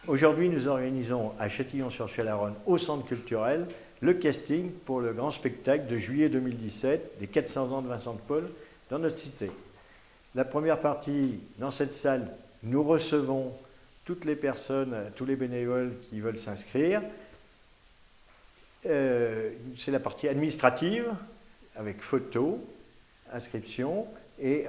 Aujourd'hui, nous organisons à Châtillon-sur-Chalaronne, au Centre culturel, le casting pour le grand spectacle de juillet 2017 des 400 ans de Vincent de Paul dans notre cité. La première partie, dans cette salle, nous recevons toutes les personnes, tous les bénévoles qui veulent s'inscrire. C'est la partie administrative, avec photos, inscription, et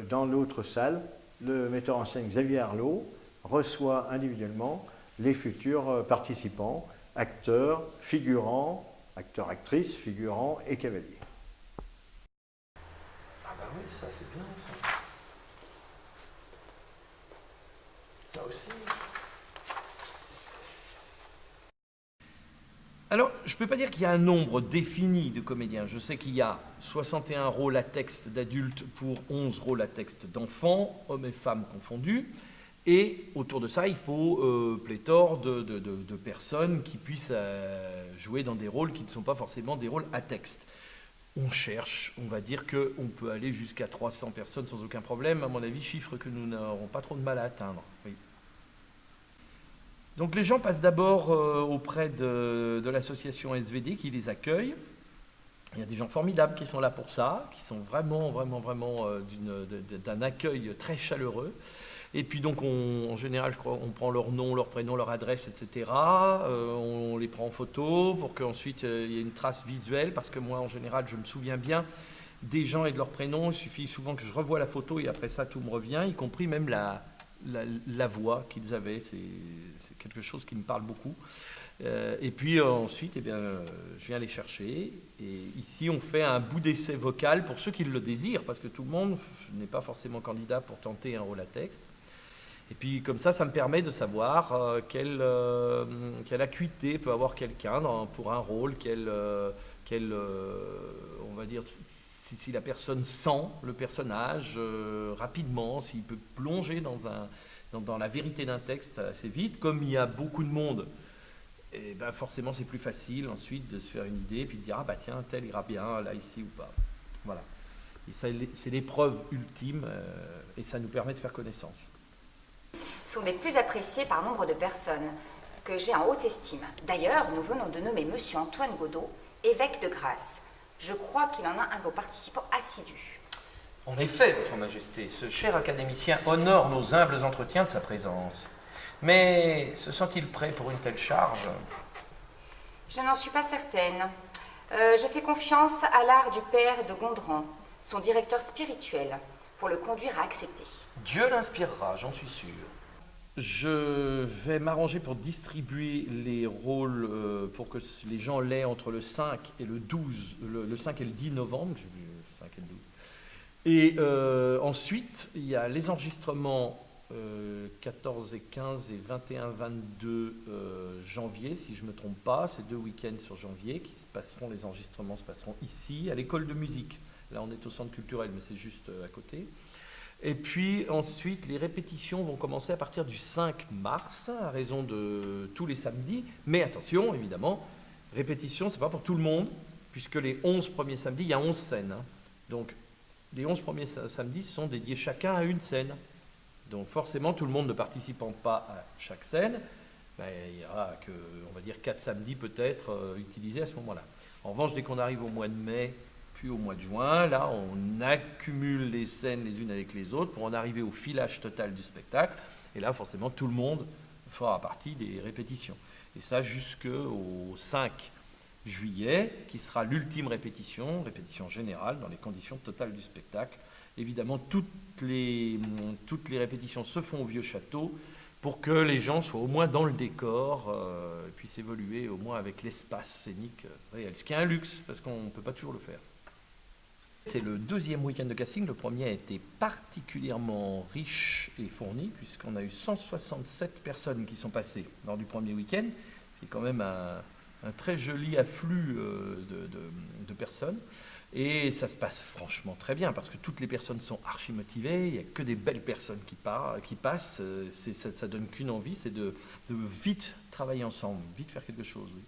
dans l'autre salle, le metteur en scène Xavier Arlot reçoit individuellement les futurs participants, acteurs, figurants, acteurs, actrices, figurants et cavaliers. Ah bah oui, ça c'est bien ça. Ça aussi. Alors, je ne peux pas dire qu'il y a un nombre défini de comédiens. Je sais qu'il y a 61 rôles à texte d'adultes pour 11 rôles à texte d'enfants, hommes et femmes confondus. Et autour de ça, il faut pléthore de personnes qui puissent jouer dans des rôles qui ne sont pas forcément des rôles à texte. On cherche, on va dire qu'on peut aller jusqu'à 300 personnes sans aucun problème. À mon avis, chiffre que nous n'aurons pas trop de mal à atteindre. Oui. Donc les gens passent d'abord auprès de l'association SVD qui les accueille. Il y a des gens formidables qui sont là pour ça, qui sont vraiment d'un accueil très chaleureux. Et puis donc en général, je crois, on prend leur nom, leur prénom, leur adresse, etc. On les prend en photo pour qu'ensuite il y ait une trace visuelle, parce que moi en général, je me souviens bien des gens et de leur prénom. Il suffit souvent que je revoie la photo et après ça, tout me revient, y compris même la voix qu'ils avaient. C'est quelque chose qui me parle beaucoup. Et puis ensuite, eh bien, je viens les chercher. Et ici, on fait un bout d'essai vocal pour ceux qui le désirent, parce que tout le monde n'est pas forcément candidat pour tenter un rôle à texte. Et puis comme ça me permet de savoir quelle acuité peut avoir quelqu'un pour un rôle, on va dire, si la personne sent le personnage rapidement, s'il peut plonger dans la vérité d'un texte assez vite. Comme il y a beaucoup de monde, et ben forcément c'est plus facile ensuite de se faire une idée, puis de dire ah bah tiens, tel ira bien là, ici ou pas. Voilà. Et ça, c'est l'épreuve ultime et ça nous permet de faire connaissance. Sont les plus appréciés par nombre de personnes que j'ai en haute estime. D'ailleurs, nous venons de nommer Monsieur Antoine Godot évêque de Grasse. Je crois qu'il en a un de vos participants assidus. En effet, Votre Majesté, ce cher académicien honore nos humbles entretiens de sa présence. Mais se sent-il prêt pour une telle charge? Je n'en suis pas certaine. Je fais confiance à l'art du père de Gondran, son directeur spirituel, pour le conduire à accepter. Dieu l'inspirera, j'en suis sûr. Je vais m'arranger pour distribuer les rôles pour que les gens l'aient entre le 5 et le 12, le 5 et le 10 novembre, j'ai vu le 5 et le 12. Et ensuite, il y a les enregistrements 14 et 15 et 21-22 janvier, si je ne me trompe pas, ces 2 week-ends sur janvier, les enregistrements se passeront ici, à l'école de musique. Là, on est au centre culturel, mais c'est juste à côté. Et puis ensuite, les répétitions vont commencer à partir du 5 mars, à raison de tous les samedis. Mais attention, évidemment, répétition, ce n'est pas pour tout le monde, puisque les 11 premiers samedis, il y a 11 scènes. Hein. Donc, les 11 premiers samedis sont dédiés chacun à une scène. Donc, forcément, tout le monde ne participant pas à chaque scène, ben, il y aura que, on va dire, 4 samedis peut-être utilisés à ce moment-là. En revanche, dès qu'on arrive au mois de mai, puis au mois de juin, là, on accumule les scènes les unes avec les autres pour en arriver au filage total du spectacle. Et là, forcément, tout le monde fera partie des répétitions. Et ça jusqu'au 5 juillet, qui sera l'ultime répétition générale dans les conditions totales du spectacle. Évidemment, toutes les répétitions se font au Vieux Château pour que les gens soient au moins dans le décor, puissent évoluer au moins avec l'espace scénique réel. Ce qui est un luxe, parce qu'on ne peut pas toujours le faire. C'est le 2e week-end de casting. Le premier a été particulièrement riche et fourni, puisqu'on a eu 167 personnes qui sont passées lors du premier week-end. C'est quand même un très joli afflux de personnes. Et ça se passe franchement très bien, parce que toutes les personnes sont archi motivées, il n'y a que des belles personnes qui passent. Ça donne qu'une envie, c'est de vite travailler ensemble, vite faire quelque chose. Oui.